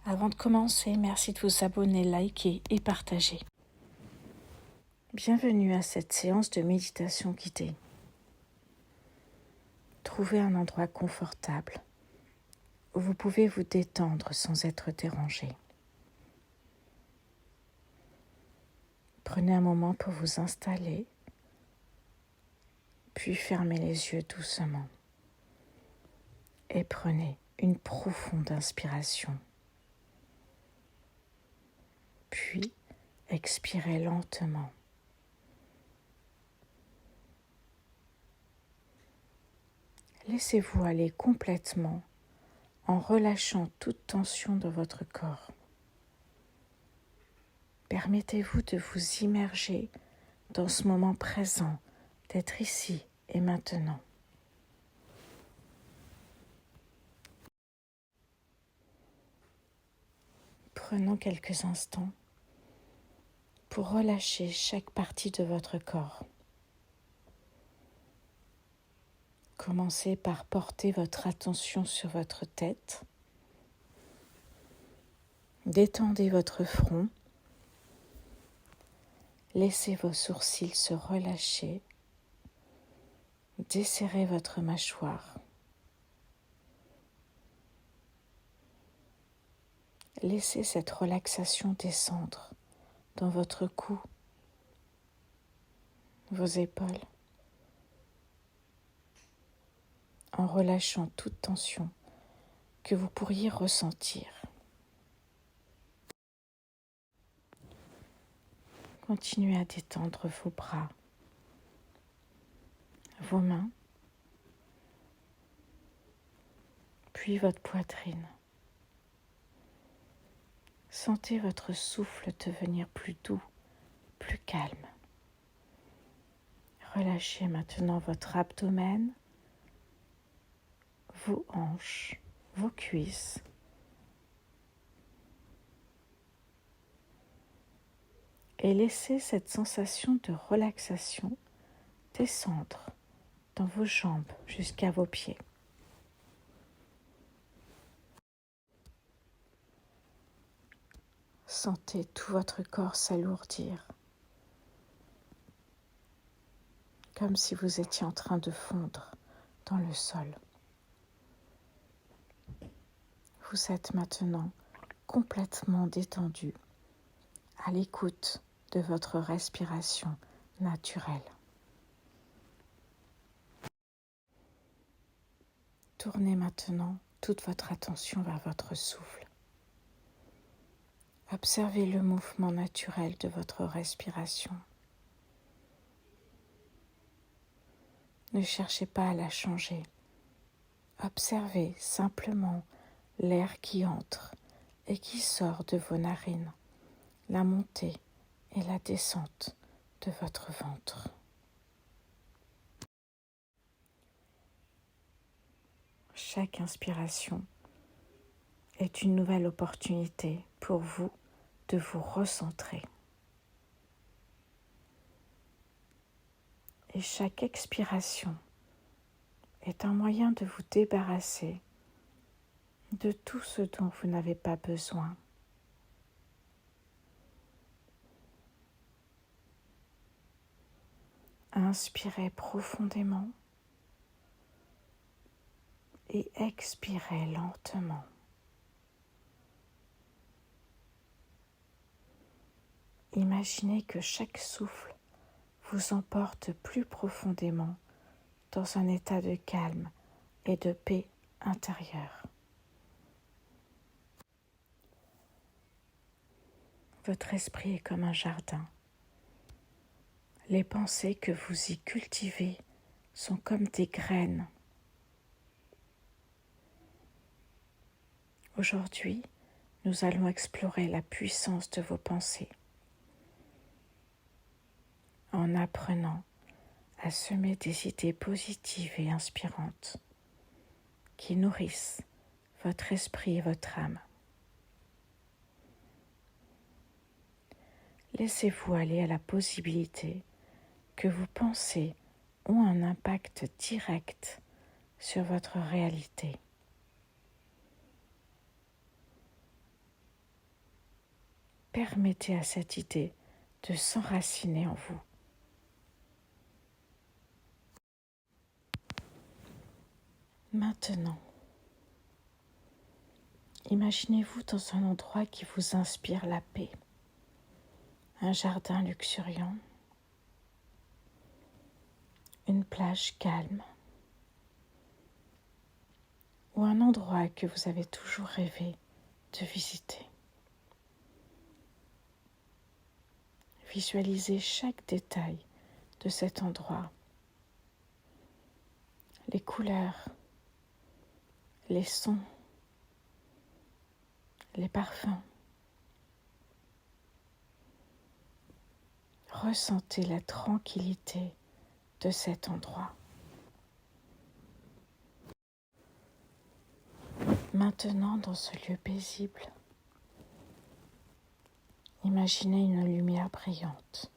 Avant de commencer, merci de vous abonner, liker et partager. Bienvenue à cette séance de méditation guidée. Trouvez un endroit confortable où vous pouvez vous détendre sans être dérangé. Prenez un moment pour vous installer, puis fermez les yeux doucement et prenez une profonde inspiration. Puis expirez lentement. Laissez-vous aller complètement en relâchant toute tension dans votre corps. Permettez-vous de vous immerger dans ce moment présent, d'être ici et maintenant. Prenons quelques instants pour relâcher chaque partie de votre corps. Commencez par porter votre attention sur votre tête. Détendez votre front. Laissez vos sourcils se relâcher. Desserrez votre mâchoire. Laissez cette relaxation descendre dans votre cou, vos épaules, en relâchant toute tension que vous pourriez ressentir. Continuez à détendre vos bras, vos mains, puis votre poitrine. Sentez votre souffle devenir plus doux, plus calme. Relâchez maintenant votre abdomen, vos hanches, vos cuisses. Et laissez cette sensation de relaxation descendre dans vos jambes jusqu'à vos pieds. Sentez tout votre corps s'alourdir, comme si vous étiez en train de fondre dans le sol. Vous êtes maintenant complètement détendu, à l'écoute de votre respiration naturelle. Tournez maintenant toute votre attention vers votre souffle. Observez le mouvement naturel de votre respiration. Ne cherchez pas à la changer. Observez simplement l'air qui entre et qui sort de vos narines, la montée et la descente de votre ventre. Chaque inspiration est une nouvelle opportunité pour vous de vous recentrer. Et chaque expiration est un moyen de vous débarrasser de tout ce dont vous n'avez pas besoin. Inspirez profondément et expirez lentement. Imaginez que chaque souffle vous emporte plus profondément dans un état de calme et de paix intérieure. Votre esprit est comme un jardin. Les pensées que vous y cultivez sont comme des graines. Aujourd'hui, nous allons explorer la puissance de vos pensées en apprenant à semer des idées positives et inspirantes qui nourrissent votre esprit et votre âme. Laissez-vous aller à la possibilité que vos pensées ont un impact direct sur votre réalité. permettez à cette idée de s'enraciner en vous. Maintenant, imaginez-vous dans un endroit qui vous inspire la paix, un jardin luxuriant, une plage calme ou un endroit que vous avez toujours rêvé de visiter. Visualisez chaque détail de cet endroit, les couleurs, les sons, les parfums. Ressentez la tranquillité de cet endroit. Maintenant, dans ce lieu paisible, imaginez une lumière brillante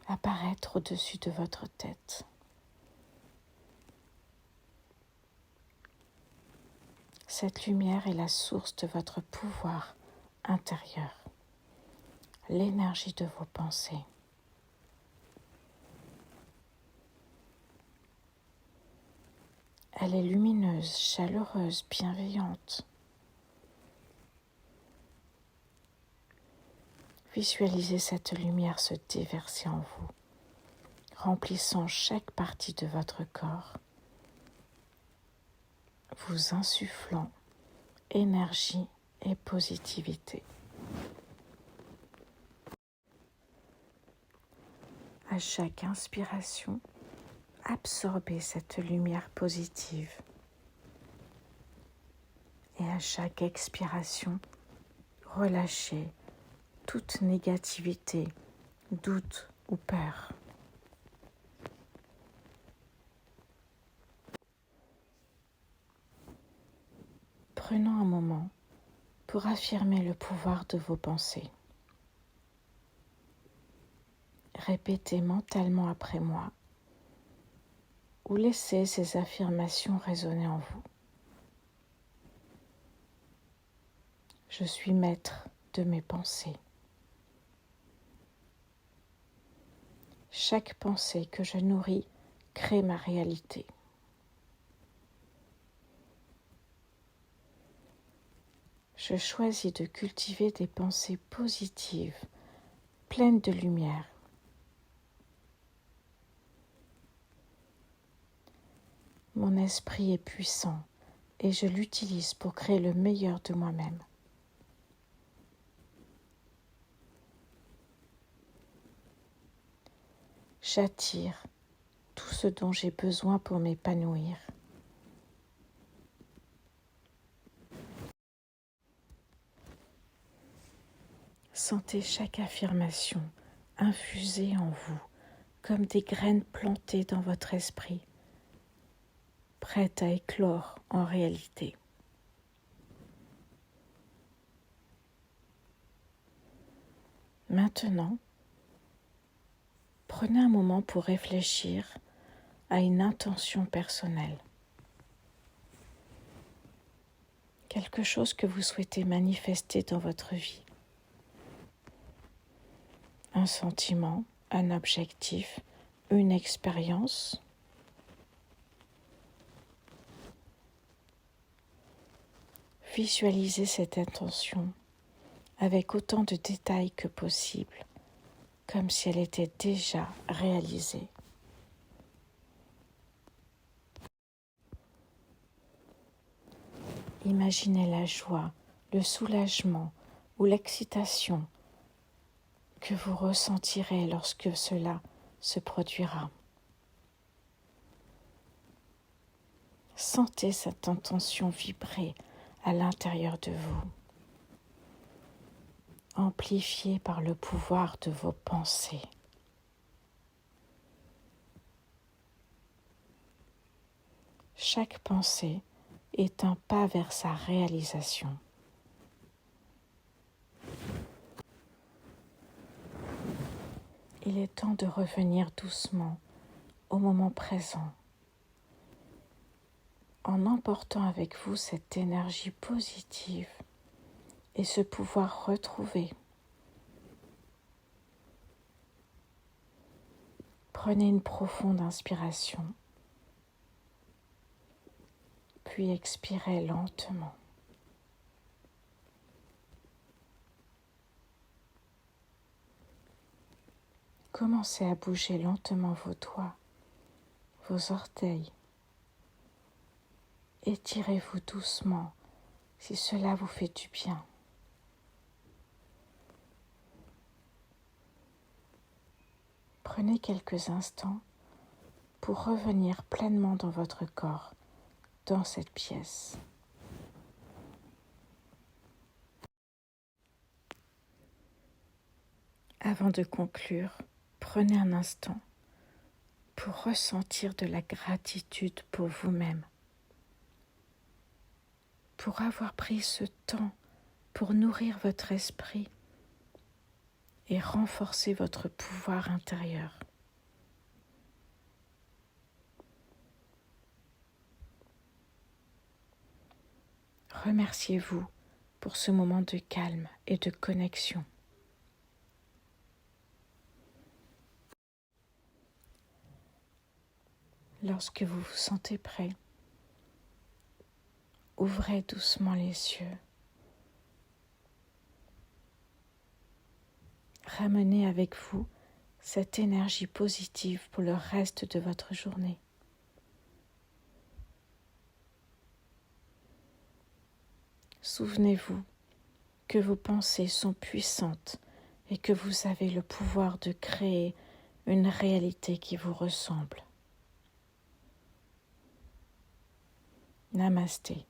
apparaître au-dessus de votre tête. Cette lumière est la source de votre pouvoir intérieur, l'énergie de vos pensées. Elle est lumineuse, chaleureuse, bienveillante. Visualisez cette lumière se déverser en vous, remplissant chaque partie de votre corps, vous insufflant énergie et positivité. À chaque inspiration, absorbez cette lumière positive. Et à chaque expiration, relâchez toute négativité, doute ou peur. Prenons un moment pour affirmer le pouvoir de vos pensées. Répétez mentalement après moi ou laissez ces affirmations résonner en vous. Je suis maître de mes pensées. Chaque pensée que je nourris crée ma réalité. Je choisis de cultiver des pensées positives, pleines de lumière. Mon esprit est puissant et je l'utilise pour créer le meilleur de moi-même. J'attire tout ce dont j'ai besoin pour m'épanouir. Sentez chaque affirmation infusée en vous comme des graines plantées dans votre esprit, prêtes à éclore en réalité. Maintenant, prenez un moment pour réfléchir à une intention personnelle. Quelque chose que vous souhaitez manifester dans votre vie. Un sentiment, un objectif, une expérience. Visualisez cette intention avec autant de détails que possible, comme si elle était déjà réalisée. Imaginez la joie, le soulagement ou l'excitation que vous ressentirez lorsque cela se produira. Sentez cette intention vibrer à l'intérieur de vous, amplifiée par le pouvoir de vos pensées. Chaque pensée est un pas vers sa réalisation. Il est temps de revenir doucement au moment présent, en emportant avec vous cette énergie positive et ce pouvoir retrouvé. Prenez une profonde inspiration, puis expirez lentement. Commencez à bouger lentement vos doigts, vos orteils. Étirez-vous doucement si cela vous fait du bien. Prenez quelques instants pour revenir pleinement dans votre corps, dans cette pièce. Avant de conclure, prenez un instant pour ressentir de la gratitude pour vous-même, pour avoir pris ce temps pour nourrir votre esprit et renforcer votre pouvoir intérieur. Remerciez-vous pour ce moment de calme et de connexion. Lorsque vous vous sentez prêt, ouvrez doucement les yeux. Ramenez avec vous cette énergie positive pour le reste de votre journée. Souvenez-vous que vos pensées sont puissantes et que vous avez le pouvoir de créer une réalité qui vous ressemble. Namasté.